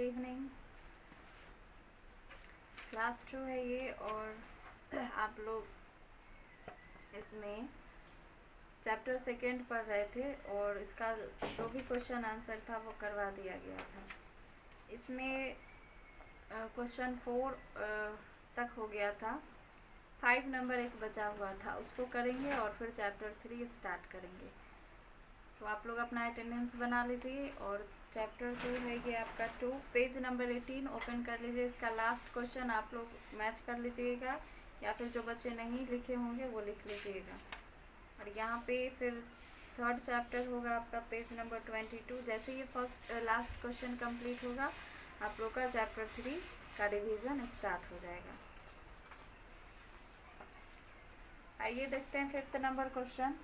Evening. Class 2 है ये और आप लोग इसमें चैप्टर सेकेंड पढ़ रहे थे और इसका जो भी क्वेश्चन आंसर था वो करवा दिया गया था। इसमें क्वेश्चन 4 तक हो गया था। 5 नंबर एक बचा हुआ था, उसको करेंगे और फिर चैप्टर 3 स्टार्ट करेंगे। तो आप लोग अपना अटेंडेंस बना लीजिए और चैप्टर 2 है ये आपका 2, पेज नंबर 18 ओपन कर लीजिए। इसका लास्ट क्वेश्चन आप लोग मैच कर लीजिएगा या फिर जो बच्चे नहीं लिखे होंगे वो लिख लीजिएगा। और यहाँ पे फिर थर्ड चैप्टर होगा आपका पेज नंबर 22। जैसे ये फर्स्ट लास्ट क्वेश्चन कंप्लीट होगा आप लोग का चैप्टर 3 का रिवीजन स्टार्ट हो जाएगा। आइए देखते हैं 5th नंबर क्वेश्चन।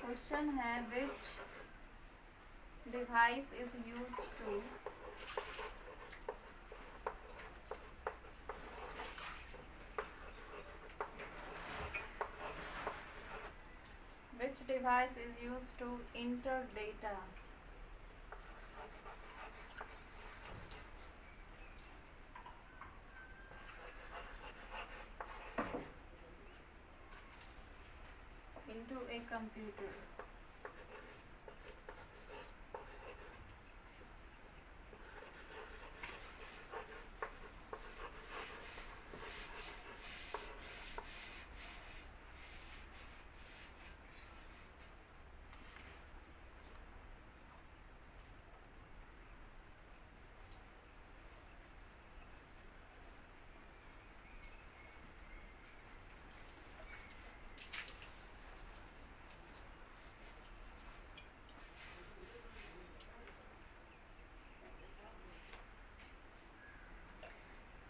क्वेश्चन है which device is used to enter data into a computer?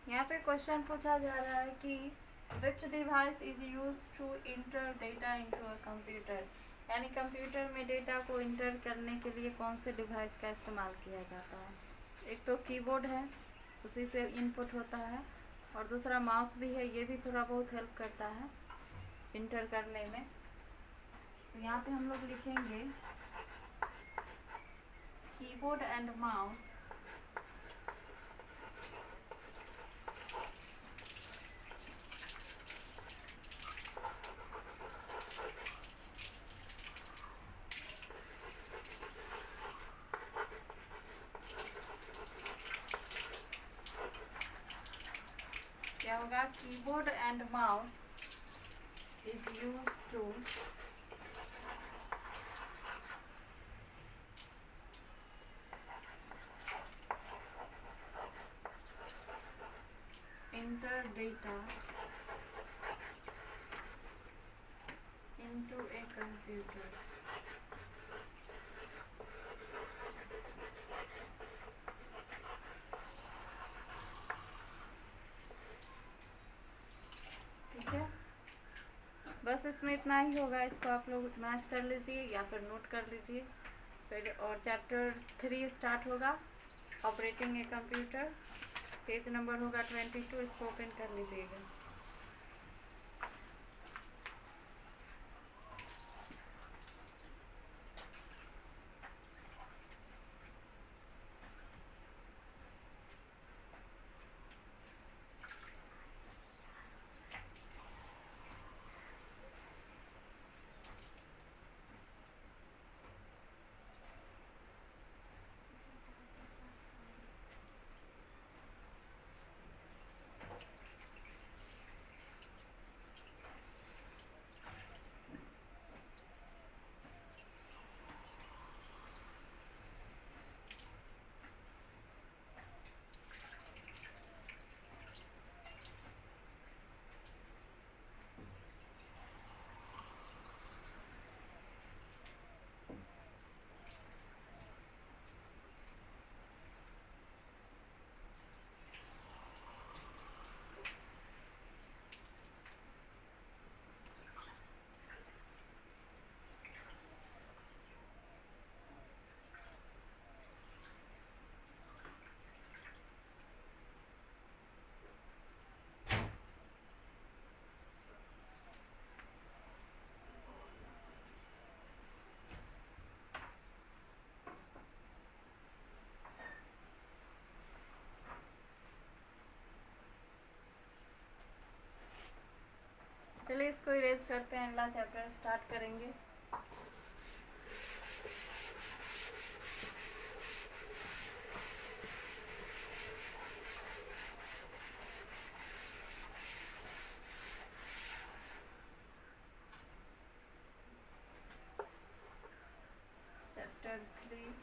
यहाँ पे क्वेश्चन पूछा जा रहा है कि which device is use to enter data into a computer, यानी कंप्यूटर में डेटा को इंटर करने के लिए कौन से डिवाइस का इस्तेमाल किया जाता है। एक तो कीबोर्ड है, उसी से इनपुट होता है, और दूसरा माउस भी है, ये भी थोड़ा बहुत हेल्प करता है इंटर करने में। तो यहाँ पे हम लोग लिखेंगे कीबोर्ड एंड माउस क्या होगा, keyboard and mouse is use to enter data into a computer। ठीक है, बस इसमें इतना ही होगा। इसको आप लोग मैच कर लीजिए या फिर नोट कर लीजिए फिर। और चैप्टर 3 स्टार्ट होगा, operating a computer, page number होगा 22, इसको ओपन कर लीजिएगा। इसको इरेज करते हैं, अगला चैप्टर स्टार्ट करेंगे। Chapter 3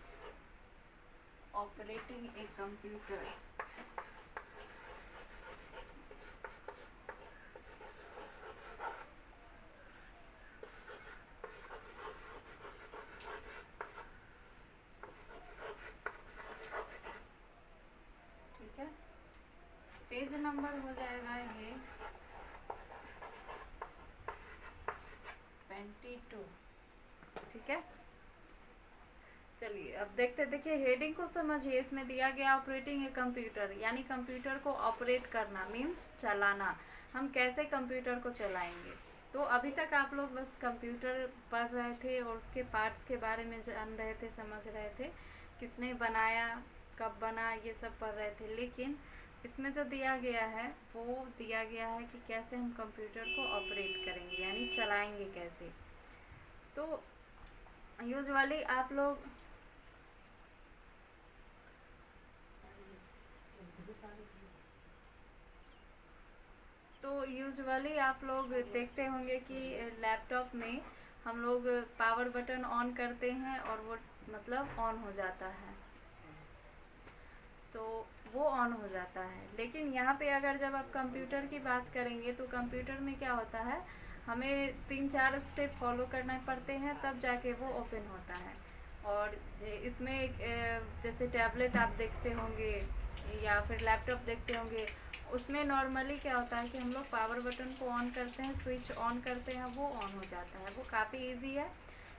operating a computer. ठीक है, पेज नंबर हो जाएगा ये 22। ठीक है, चलिए अब देखिए हेडिंग को समझिए। इसमें दिया गया ऑपरेटिंग ए कंप्यूटर, यानी कंप्यूटर को ऑपरेट करना मीन्स चलाना। हम कैसे कंप्यूटर को चलाएंगे। तो अभी तक आप लोग बस कंप्यूटर पढ़ रहे थे और उसके पार्ट्स के बारे में जान रहे थे, समझ रहे थे, किसने बनाया, कब बना, ये सब पढ़ रहे थे। लेकिन इसमें जो दिया गया है वो दिया गया है कि कैसे हम कंप्यूटर को ऑपरेट करेंगे, यानी चलाएंगे कैसे। तो यूजुअली आप लोग देखते होंगे कि लैपटॉप में हम लोग पावर बटन ऑन करते हैं और वो मतलब ऑन हो जाता है, तो वो ऑन हो जाता है। लेकिन यहाँ पे अगर जब आप कंप्यूटर की बात करेंगे तो कंप्यूटर में क्या होता है, हमें 3-4 स्टेप फॉलो करना पड़ते हैं तब जाके वो ओपन होता है। और इसमें जैसे टैबलेट आप देखते होंगे या फिर लैपटॉप देखते होंगे, उसमें नॉर्मली क्या होता है कि हम लोग पावर बटन को ऑन करते हैं, स्विच ऑन करते हैं, वो ऑन हो जाता है। वो काफ़ी इजी है,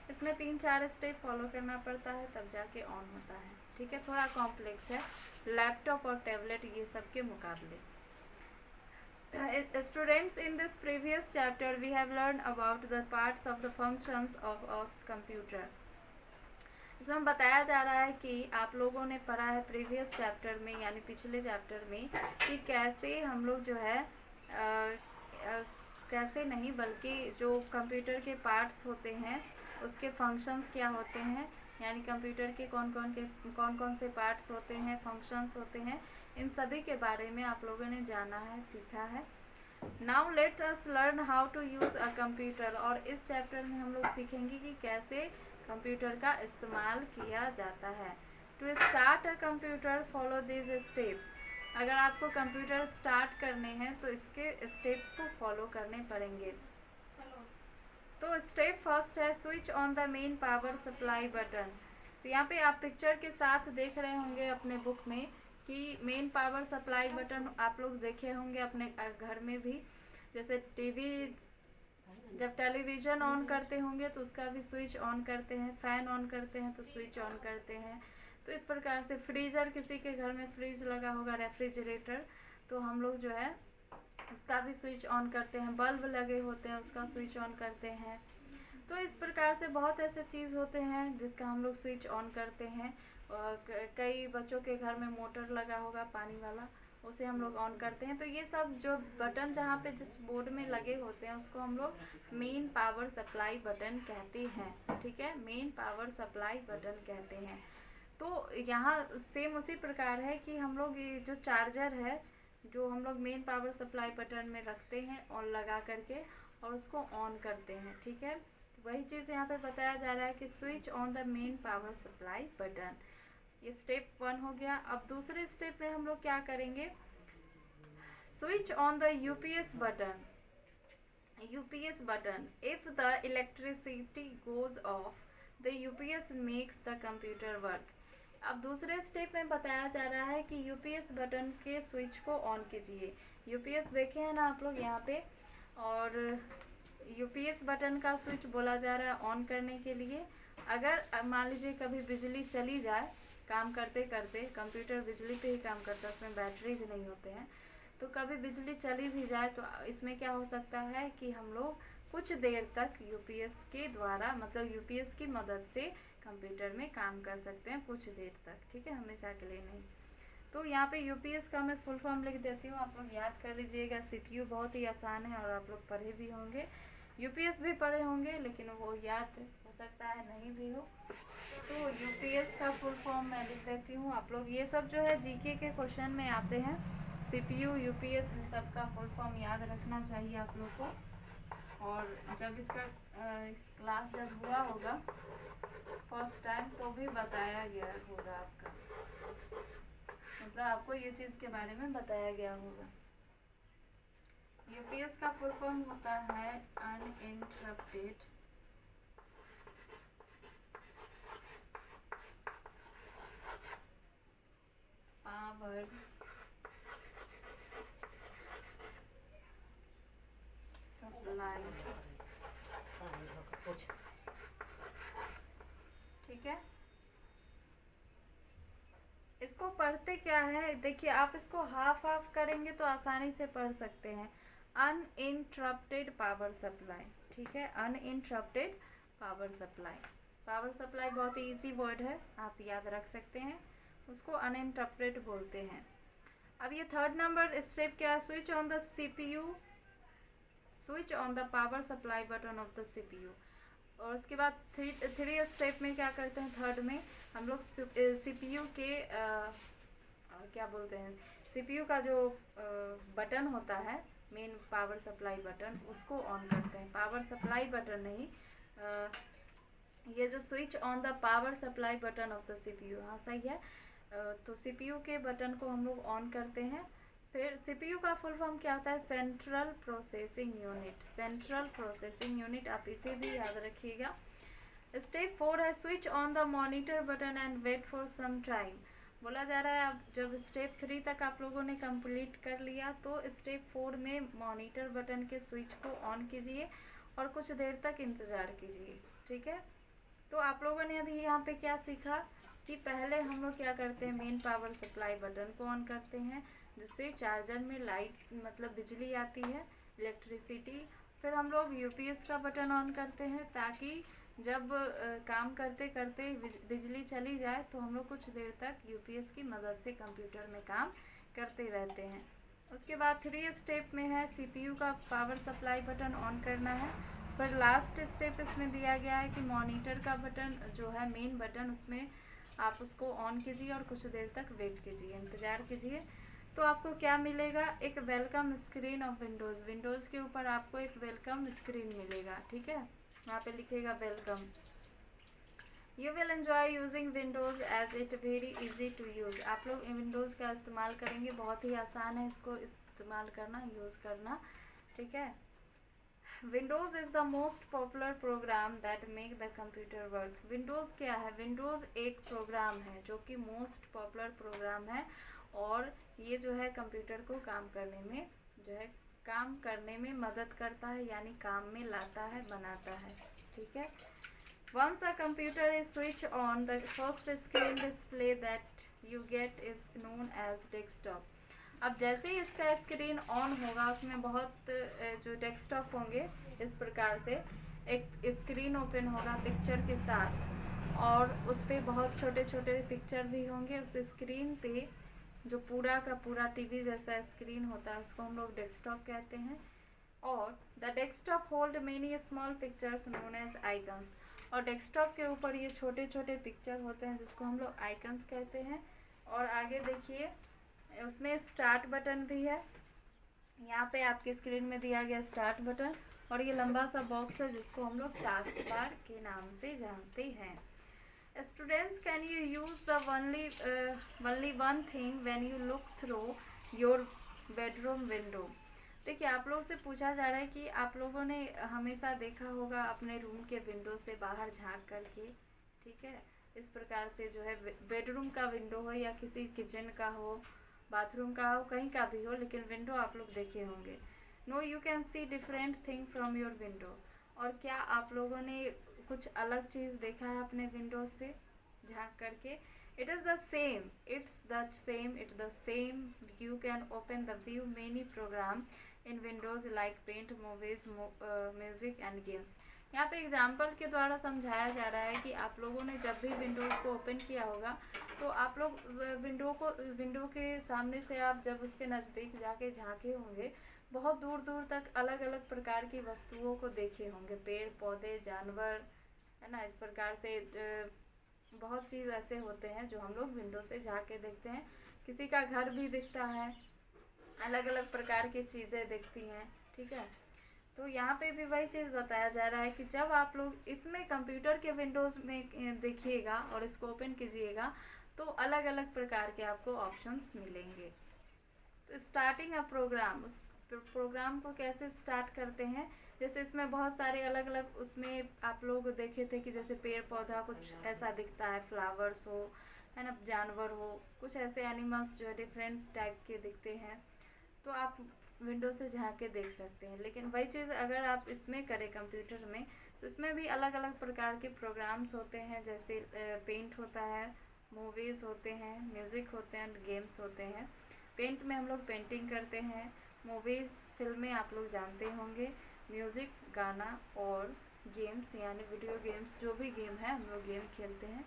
इसमें 3-4 स्टेप फॉलो करना पड़ता है तब जाके ऑन होता है। ठीक है, थोड़ा कॉम्प्लेक्स है लैपटॉप और टैबलेट ये सब के मुकाबले। Students, in this previous chapter we have learned about the parts of the functions of a computer. इसमें बताया जा रहा है कि आप लोगों ने पढ़ा है प्रीवियस चैप्टर में, यानी पिछले चैप्टर में, कि कैसे हम लोग जो है कैसे नहीं बल्कि जो कंप्यूटर के पार्ट्स होते हैं उसके फंक्शंस क्या होते हैं, यानी कंप्यूटर के कौन कौन से पार्ट्स होते हैं, फंक्शंस होते हैं, इन सभी के बारे में आप लोगों ने जाना है, सीखा है। Now let us learn how to use a computer. और इस चैप्टर में हम लोग सीखेंगे कि कैसे कंप्यूटर का इस्तेमाल किया जाता है। To start a computer follow this steps. अगर आपको कंप्यूटर स्टार्ट करने हैं तो इसके स्टेप्स को फॉलो करने पड़ेंगे। तो स्टेप फर्स्ट है switch on the main power supply button. तो यहाँ पे आप पिक्चर के साथ देख रहे होंगे अपने बुक में कि मेन पावर सप्लाई बटन आप लोग देखे होंगे अपने घर में भी। जैसे टीवी जब टेलीविज़न ऑन करते होंगे तो उसका भी स्विच ऑन करते हैं, फ़ैन ऑन करते हैं तो स्विच ऑन करते हैं। तो इस प्रकार से फ्रीज़र, किसी के घर में फ्रिज लगा होगा, रेफ्रिजरेटर, तो हम लोग जो है उसका भी स्विच ऑन करते हैं। बल्ब लगे होते हैं उसका स्विच ऑन करते हैं। तो इस प्रकार से बहुत ऐसे चीज़ होते हैं जिसका हम लोग स्विच ऑन करते हैं। और कई बच्चों के घर में मोटर लगा होगा पानी वाला, उसे हम लोग ऑन करते हैं। तो ये सब जो बटन जहाँ पे जिस बोर्ड में लगे होते हैं उसको हम लोग मेन पावर सप्लाई बटन कहते हैं। ठीक है, मेन पावर सप्लाई बटन कहते हैं। तो यहाँ सेम उसी प्रकार है कि हम लोग ये जो चार्जर है जो हम लोग मेन पावर सप्लाई बटन में रखते हैं और लगा करके और उसको ऑन करते हैं। ठीक है, वही चीज़ यहाँ पे बताया जा रहा है कि switch on the main power supply button. ये स्टेप 1 हो गया। अब दूसरे स्टेप में हम लोग क्या करेंगे, switch on the UPS button. UPS button, if the electricity goes off the UPS makes the computer work. अब दूसरे स्टेप में बताया जा रहा है कि यूपीएस बटन के स्विच को ऑन कीजिए। यूपीएस देखे हैं ना आप लोग यहाँ पे, और यूपीएस बटन का स्विच बोला जा रहा है ऑन करने के लिए। अगर मान लीजिए कभी बिजली चली जाए काम करते करते, कंप्यूटर बिजली पे ही काम करता है, उसमें बैटरीज नहीं होते हैं, तो कभी बिजली चली भी जाए तो इसमें क्या हो सकता है कि हम लोग कुछ देर तक यूपीएस के द्वारा, मतलब यूपीएस की मदद से कंप्यूटर में काम कर सकते हैं कुछ देर तक। ठीक है, हमेशा के लिए नहीं। तो यहाँ पे यूपीएस का मैं फुल फॉर्म लिख देती हूँ, आप लोग याद कर लीजिएगा। सीपीयू बहुत ही आसान है और आप लोग पढ़े भी होंगे। यूपीएस भी पढ़े होंगे लेकिन वो याद हो सकता है नहीं भी हो। तो यूपीएस का फुल फॉर्म मैं लिख देती हूँ। आप लोग ये सब जो है जीके के क्वेश्चन में आते हैं। सीपीयू, यूपीएस, इन सब का फुल फॉर्म याद रखना चाहिए आप लोग को। और जब इसका क्लास जब हुआ होगा फर्स्ट टाइम तो भी बताया गया होगा आपका, मतलब आपको ये चीज़ के बारे में बताया गया होगा। यूपीएस का फुल फॉर्म होता है अनइंटरप्टेड पावर सप्लाई। ठीक है, इसको पढ़ते क्या है देखिए, आप इसको हाफ हाफ करेंगे तो आसानी से पढ़ सकते हैं। अनइंटरप्टेड पावर सप्लाई, ठीक है, uninterrupted power supply. Power supply बहुत ही ईजी वर्ड है, आप याद रख सकते हैं, उसको अनइंटरप्टेड बोलते हैं। अब ये थर्ड नंबर स्टेप क्या है, switch on the CPU, switch on the power supply button of the CPU. और उसके बाद थ्री स्टेप में क्या करते हैं, थर्ड में हम लोग सीपीयू के क्या बोलते हैं, सीपीयू का जो बटन होता है मेन पावर सप्लाई बटन, उसको ऑन करते हैं। पावर सप्लाई बटन नहीं, ये जो switch on the power supply button of the CPU, हाँ सही है। तो सीपीयू के बटन को हम लोग ऑन करते हैं। फिर सीपीयू का फुल फॉर्म क्या होता है, central processing unit, central processing unit, आप इसे भी याद रखिएगा। स्टेप 4 है switch on the monitor button and wait for some time. बोला जा रहा है अब जब स्टेप 3 तक आप लोगों ने कंप्लीट कर लिया तो स्टेप 4 में मॉनिटर बटन के स्विच को ऑन कीजिए और कुछ देर तक इंतज़ार कीजिए। ठीक है, तो आप लोगों ने अभी यहाँ पे क्या सीखा कि पहले हम लोग क्या करते हैं, मेन पावर सप्लाई बटन को ऑन करते हैं जिससे चार्जर में लाइट मतलब बिजली आती है, इलेक्ट्रिसिटी। फिर हम लोग यूपीएस का बटन ऑन करते हैं ताकि जब काम करते करते बिजली चली जाए तो हम लोग कुछ देर तक यूपीएस की मदद से कंप्यूटर में काम करते रहते हैं। उसके बाद 3 स्टेप में है सीपीयू का पावर सप्लाई बटन ऑन करना है। फिर लास्ट स्टेप इसमें दिया गया है कि मॉनिटर का बटन जो है मेन बटन, उसमें आप उसको ऑन कीजिए और कुछ देर तक वेट कीजिए, इंतज़ार कीजिए। तो आपको क्या मिलेगा, एक welcome screen of Windows, Windows के ऊपर आपको एक वेलकम स्क्रीन मिलेगा। ठीक है, यहाँ पे लिखेगा welcome. You will enjoy using Windows as it very easy to use. आप लोग विंडोज़ का इस्तेमाल करेंगे, बहुत ही आसान है इसको इस्तेमाल करना, यूज़ करना। ठीक है, Windows is the most popular program that make the computer work. Windows क्या है, विंडोज़ एक प्रोग्राम है जो कि मोस्ट पॉपुलर प्रोग्राम है और ये जो है कंप्यूटर को काम करने में जो है काम करने में मदद करता है, यानी काम में लाता है, बनाता है। ठीक है, once a computer is switch on the first screen display that you get is known as desktop. अब जैसे ही इसका स्क्रीन ऑन होगा उसमें बहुत जो डेस्कटॉप होंगे, इस प्रकार से एक स्क्रीन ओपन होगा पिक्चर के साथ और उस पर बहुत छोटे छोटे पिक्चर भी होंगे। उस स्क्रीन पे जो पूरा का पूरा टीवी जैसा स्क्रीन होता है उसको हम लोग डेस्कटॉप कहते हैं। और the desktop hold many small pictures known as icons. और डेस्कटॉप के ऊपर ये छोटे छोटे पिक्चर होते हैं जिसको हम लोग आइकन्स कहते हैं। और आगे देखिए उसमें स्टार्ट बटन भी है, यहाँ पे आपके स्क्रीन में दिया गया स्टार्ट बटन, और ये लंबा सा बॉक्स है जिसको हम लोग टास्क बार के नाम से जानते हैं। Students, can you use the only one thing when you look through your bedroom window? देखिए आप लोगों से पूछा जा रहा है कि आप लोगों ने हमेशा देखा होगा अपने रूम के विंडो से बाहर झांक करके। ठीक है, इस प्रकार से जो है बेडरूम का विंडो हो या किसी किचन का हो, बाथरूम का हो, कहीं का भी हो, लेकिन विंडो आप लोग देखे होंगे। No you can see different thing from your window. और क्या आप लोगों ने कुछ अलग चीज़ देखा है अपने विंडो से झांक करके? It is the same, it's the same you can open the view many program in Windows like paint, movies, music and games. यहाँ पे एग्जाम्पल के द्वारा समझाया जा रहा है कि आप लोगों ने जब भी विंडोज़ को ओपन किया होगा तो आप लोग विंडो के सामने से आप जब उसके नज़दीक जाके झांके होंगे, बहुत दूर दूर तक अलग अलग प्रकार की वस्तुओं को देखे होंगे, पेड़ पौधे जानवर, है ना। इस प्रकार से बहुत चीज़ ऐसे होते हैं जो हम लोग विंडो से झाँक के देखते हैं। किसी का घर भी दिखता है, अलग अलग प्रकार की चीज़ें दिखती हैं, ठीक है। तो यहाँ पे भी वही चीज़ बताया जा रहा है कि जब आप लोग इसमें कंप्यूटर के विंडोज़ में देखिएगा और इसको ओपन कीजिएगा तो अलग अलग प्रकार के आपको ऑप्शंस मिलेंगे। तो स्टार्टिंग अ प्रोग्राम, उस प्रोग्राम को कैसे स्टार्ट करते हैं, जैसे इसमें बहुत सारे अलग अलग उसमें आप लोग देखे थे कि जैसे पेड़ पौधा कुछ ऐसा दिखता है, फ्लावर्स हो, है ना, जानवर हो, कुछ ऐसे एनिमल्स जो है डिफरेंट टाइप के दिखते हैं, तो आप विंडो से झाँक के देख सकते हैं। लेकिन वही चीज़ अगर आप इसमें करें कंप्यूटर में, तो इसमें भी अलग अलग प्रकार के प्रोग्राम्स होते हैं, जैसे पेंट होता है, मूवीज़ होते हैं, म्यूज़िक होते हैं, गेम्स होते हैं। पेंट में हम लोग पेंटिंग करते हैं, मूवीज़ फिल्में आप लोग जानते होंगे, म्यूज़िक गाना, और गेम्स यानी वीडियो गेम्स, जो भी गेम है हम लोग गेम खेलते हैं।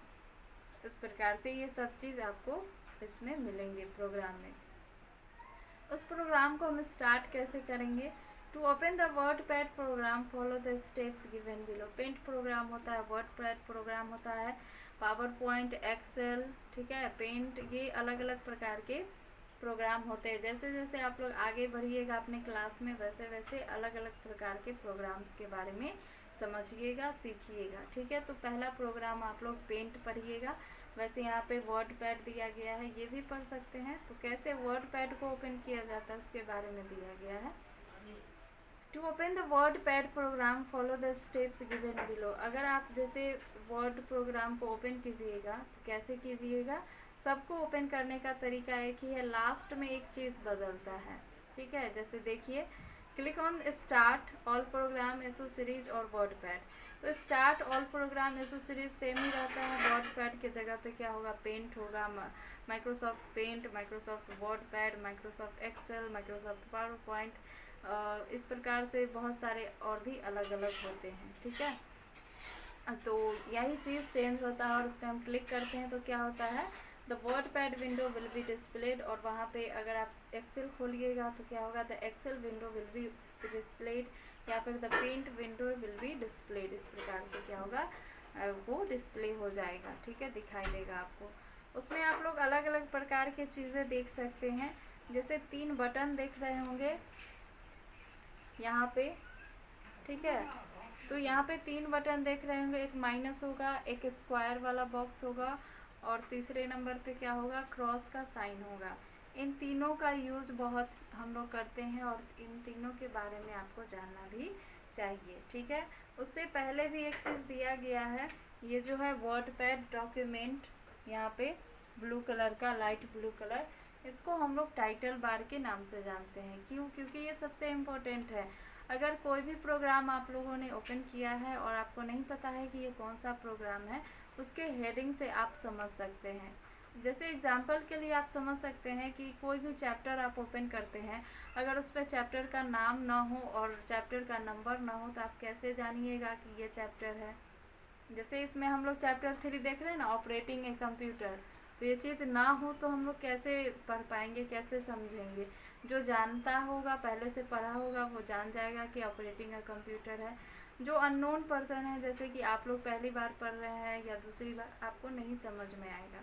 इस प्रकार से ये सब चीज़ आपको इसमें मिलेंगे प्रोग्राम में। उस प्रोग्राम को हम स्टार्ट कैसे करेंगे? To open the WordPad program follow the steps given below. Paint program होता है, वर्ड पैड प्रोग्राम होता है, पावर पॉइंट, एक्सेल, ठीक है, पेंट, ये अलग अलग प्रकार के प्रोग्राम होते हैं। जैसे जैसे आप लोग आगे बढ़िएगा अपने क्लास में, वैसे वैसे अलग अलग प्रकार के प्रोग्राम्स के बारे में समझिएगा, सीखिएगा, ठीक है। तो पहला प्रोग्राम आप लोग पेंट पढ़िएगा। वैसे यहाँ पे वर्ड पैड दिया गया है, ये भी पढ़ सकते हैं। तो कैसे वर्ड पैड को ओपन किया जाता है उसके बारे में दिया गया है। To open the WordPad program follow the steps given below. अगर आप जैसे वर्ड प्रोग्राम को ओपन कीजिएगा तो कैसे कीजिएगा? सबको ओपन करने का तरीका एक ही है, लास्ट में एक चीज़ बदलता है, ठीक है। जैसे देखिए, click on start all program accessories और वर्ड पैड। तो start all program accessories same ही रहता है, वर्ड पैड के जगह पे क्या होगा, पेंट होगा, Microsoft paint, Microsoft WordPad, Microsoft Excel, Microsoft PowerPoint, इस प्रकार से बहुत सारे और भी अलग अलग होते हैं, ठीक है। तो यही चीज़ चेंज होता है और उस पर हम क्लिक करते हैं तो क्या होता है, the word pad window will be displayed. और वहाँ पे अगर आप एक्सेल खोलिएगा तो क्या होगा, the Excel window will be displayed, या फिर the paint window will be displayed. इस प्रकार से क्या होगा, वो डिस्प्ले हो जाएगा, ठीक है, दिखाई देगा आपको। उसमें आप लोग अलग अलग प्रकार की चीज़ें देख सकते हैं। जैसे 3 बटन देख रहे होंगे यहाँ पे, ठीक है। तो यहाँ पे 3 बटन देख रहे होंगे, एक माइनस होगा, एक स्क्वायर वाला बॉक्स होगा, और तीसरे नंबर पे क्या होगा, क्रॉस का साइन होगा। इन तीनों का यूज़ बहुत हम लोग करते हैं और इन तीनों के बारे में आपको जानना भी चाहिए, ठीक है। उससे पहले भी एक चीज़ दिया गया है, ये जो है वर्ड पैड डॉक्यूमेंट, यहाँ पे ब्लू कलर का, लाइट ब्लू कलर, इसको हम लोग टाइटल बार के नाम से जानते हैं। क्यों? क्योंकि ये सबसे इम्पोर्टेंट है। अगर कोई भी प्रोग्राम आप लोगों ने ओपन किया है और आपको नहीं पता है कि ये कौन सा प्रोग्राम है, उसके हेडिंग से आप समझ सकते हैं। जैसे एग्जांपल के लिए आप समझ सकते हैं कि कोई भी चैप्टर आप ओपन करते हैं, अगर उस पर चैप्टर का नाम ना हो और चैप्टर का नंबर ना हो तो आप कैसे जानिएगा कि ये चैप्टर है। जैसे इसमें हम लोग चैप्टर 3 देख रहे हैं ना, ऑपरेटिंग ए कंप्यूटर, तो ये चीज़ ना हो तो हम लोग कैसे पढ़ पाएंगे, कैसे समझेंगे। जो जानता होगा, पहले से पढ़ा होगा, वो जान जाएगा कि ऑपरेटिंग ए कंप्यूटर है। जो अननोन पर्सन है, जैसे कि आप लोग पहली बार पढ़ रहे हैं या दूसरी बार, आपको नहीं समझ में आएगा।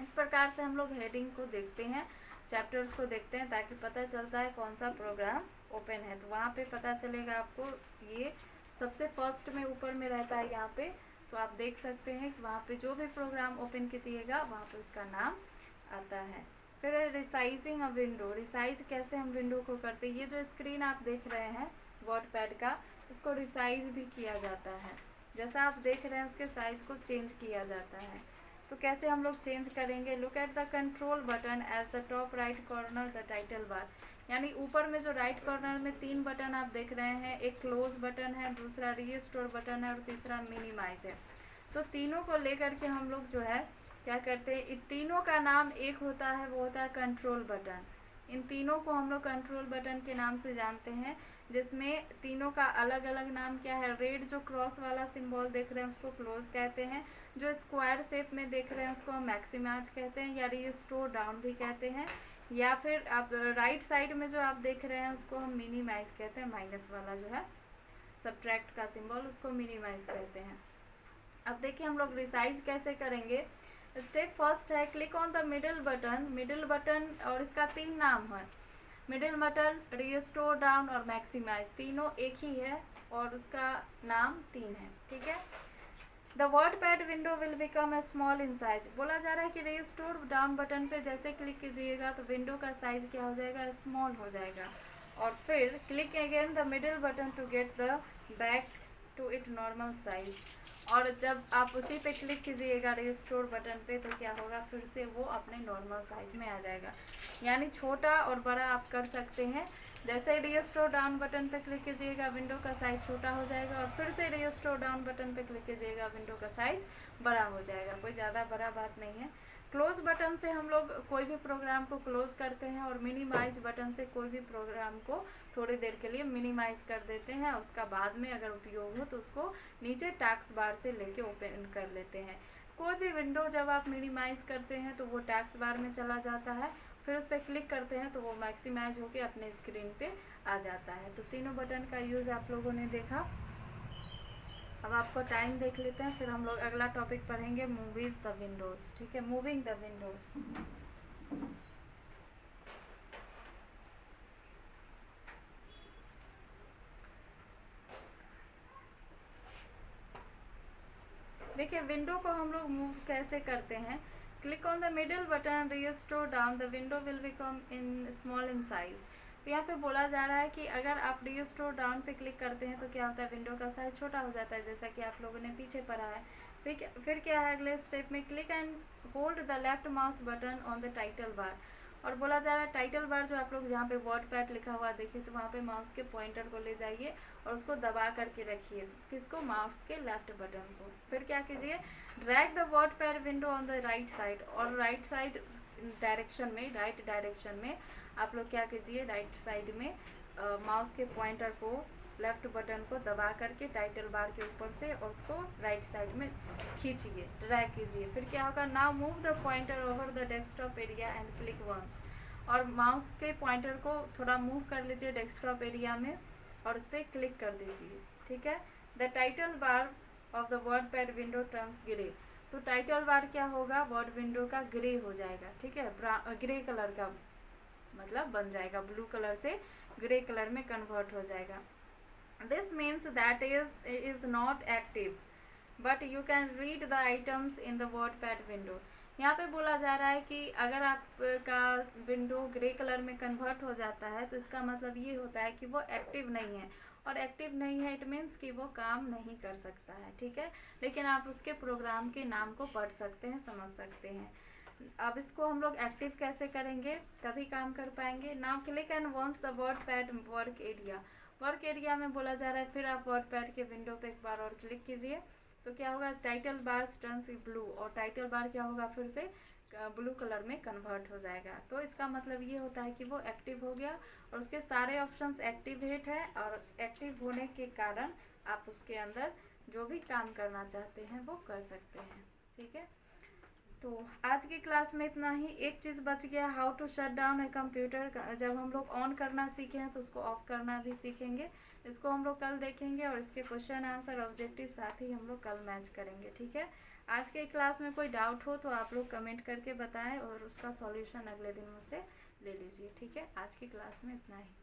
इस प्रकार से हम लोग हेडिंग को देखते हैं, चैप्टर्स को देखते हैं, ताकि पता चलता है कौन सा प्रोग्राम ओपन है। तो वहाँ पे पता चलेगा आपको, ये सबसे फर्स्ट में ऊपर में रहता है यहाँ पे, तो आप देख सकते हैं कि वहाँ पे जो भी प्रोग्राम ओपन कीजिएगा वहाँ पे उसका नाम आता है। फिर रिसाइजिंग अ विंडो, रिसाइज कैसे हम विंडो को करते हैं। ये जो स्क्रीन आप देख रहे हैं वर्ड पैड का, इसको रिसाइज भी किया जाता है। जैसा आप देख रहे हैं उसके साइज को चेंज किया जाता है। तो कैसे हम लोग चेंज करेंगे, look at the control button as the top right corner the title bar. यानी ऊपर में जो राइट कॉर्नर में 3 बटन आप देख रहे हैं, एक क्लोज बटन है, दूसरा रीस्टोर बटन है और तीसरा मिनिमाइज है। तो तीनों को लेकर के हम लोग जो है क्या करते हैं, इन तीनों का नाम एक होता है, वो होता है कंट्रोल बटन। इन तीनों को हम लोग कंट्रोल बटन के नाम से जानते हैं, जिसमें तीनों का अलग अलग नाम क्या है। रेड जो क्रॉस वाला सिंबल देख रहे हैं उसको क्लोज कहते हैं, जो स्क्वायर शेप में देख रहे हैं उसको हम मैक्सिमाइज कहते हैं या रिस्टोर डाउन भी कहते हैं, या फिर आप राइट साइड में जो आप देख रहे हैं उसको हम मिनिमाइज कहते हैं, माइनस वाला जो है सब्ट्रैक्ट का सिंबल, उसको मिनिमाइज कहते हैं। अब देखिए हम लोग रिसाइज कैसे करेंगे। स्टेप फर्स्ट है click on the middle button. Middle button और इसका 3 नाम है, मिडिल बटन, रिस्टोर डाउन और मैक्सिमाइज, तीनों एक ही है और उसका नाम 3 है, ठीक है। The word pad window will become a small in size. बोला जा रहा है कि रिस्टोर डाउन बटन पे जैसे क्लिक कीजिएगा तो विंडो का साइज क्या हो जाएगा, स्मॉल हो जाएगा। और फिर click again the middle button to get the back to it normal size. और जब आप उसी पे क्लिक कीजिएगा रिस्टोर बटन पे तो क्या होगा, फिर से वो अपने नॉर्मल साइज में आ जाएगा। यानी छोटा और बड़ा आप कर सकते हैं। जैसे रिस्टोर डाउन बटन पे क्लिक कीजिएगा विंडो का साइज छोटा हो जाएगा और फिर से रिस्टोर डाउन बटन पे क्लिक कीजिएगा विंडो का साइज बड़ा हो जाएगा। कोई ज़्यादा बड़ा बात नहीं है। क्लोज बटन से हम लोग कोई भी प्रोग्राम को क्लोज करते हैं और मिनिमाइज बटन से कोई भी प्रोग्राम को थोड़ी देर के लिए मिनिमाइज कर देते हैं, उसका बाद में अगर उपयोग हो तो उसको नीचे टास्क बार से लेके ओपन कर लेते हैं। कोई भी विंडो जब आप मिनिमाइज करते हैं तो वो टास्क बार में चला जाता है, फिर उस पर क्लिक करते हैं तो वो मैक्सिमाइज होके अपने स्क्रीन पे आ जाता है। तो तीनों बटन का यूज़ आप लोगों ने देखा। अब आपको टाइम देख लेते हैं, फिर हम लोग अगला टॉपिक पढ़ेंगे मूवीज द विंडोज, ठीक है, मूविंग द विंडोज। देखिए विंडो को हम लोग मूव कैसे करते हैं। Click on the middle button, restore down, the window will become in small in size. तो यहाँ पे बोला जा रहा है कि अगर आप रिस्टोर डाउन पे क्लिक करते हैं तो क्या होता है, विंडो का साइज छोटा हो जाता है, जैसा कि आप लोगों ने पीछे पढ़ा है। फिर क्या है अगले स्टेप में, click and hold the left mouse button on the title बार। और बोला जा रहा है टाइटल बार जो आप लोग जहाँ पे वर्ड पैड लिखा हुआ देखिए तो वहाँ पे माउस के पॉइंटर को ले जाइए और उसको दबा करके रखिए, किसको, माउस के लेफ्ट बटन को। फिर क्या कीजिए, drag the word pad window on the right side. और राइट साइड डायरेक्शन में, राइट डायरेक्शन में आप लोग क्या कीजिए, राइट साइड में माउस के पॉइंटर को, लेफ्ट बटन को दबा करके टाइटल बार के ऊपर से और उसको राइट साइड में खींचिए, ड्रैग कीजिए। फिर क्या होगा, now move the pointer over the desktop area and click once. और माउस के पॉइंटर को थोड़ा मूव कर लीजिए डेस्कटॉप एरिया में और उस पर क्लिक कर दीजिए, ठीक है। The title bar of the word pad window turns grey. तो टाइटल बार क्या होगा, वर्ड विंडो का ग्रे हो जाएगा, ठीक है, ग्रे कलर का मतलब बन जाएगा, ब्लू कलर से ग्रे कलर में कन्वर्ट हो जाएगा। This means that is not active, but you can read the items in the WordPad window. यहाँ पे बोला जा रहा है कि अगर आपका विंडो ग्रे कलर में कन्वर्ट हो जाता है तो इसका मतलब ये होता है कि वो एक्टिव नहीं है, और एक्टिव नहीं है इट मीन्स कि वो काम नहीं कर सकता है, ठीक है। लेकिन आप उसके प्रोग्राम के नाम को पढ़ सकते हैं, समझ सकते हैं। अब इसको हम लोग एक्टिव कैसे करेंगे, तभी काम कर पाएंगे। Now click and once the WordPad work area. Work area में बोला जा रहा है फिर आप वर्डपैड के विंडो पे एक बार और क्लिक कीजिए तो क्या होगा, टाइटल बार टर्न्स ब्लू, और टाइटल बार क्या होगा, फिर से ब्लू कलर में कन्वर्ट हो जाएगा। तो इसका मतलब ये होता है कि वो एक्टिव हो गया और उसके सारे ऑप्शंस एक्टिवेट है, और एक्टिव होने के कारण आप उसके अंदर जो भी काम करना चाहते हैं वो कर सकते हैं, ठीक है। तो आज की क्लास में इतना ही। एक चीज़ बच गया, how to shut down a computer. जब हम लोग ऑन करना सीखे हैं तो उसको ऑफ करना भी सीखेंगे। इसको हम लोग कल देखेंगे और इसके क्वेश्चन आंसर ऑब्जेक्टिव साथ ही हम लोग कल मैच करेंगे, ठीक है। आज के क्लास में कोई डाउट हो तो आप लोग कमेंट करके बताएं और उसका सॉल्यूशन अगले दिन मुझसे ले लीजिए, ठीक है। आज की क्लास में इतना ही।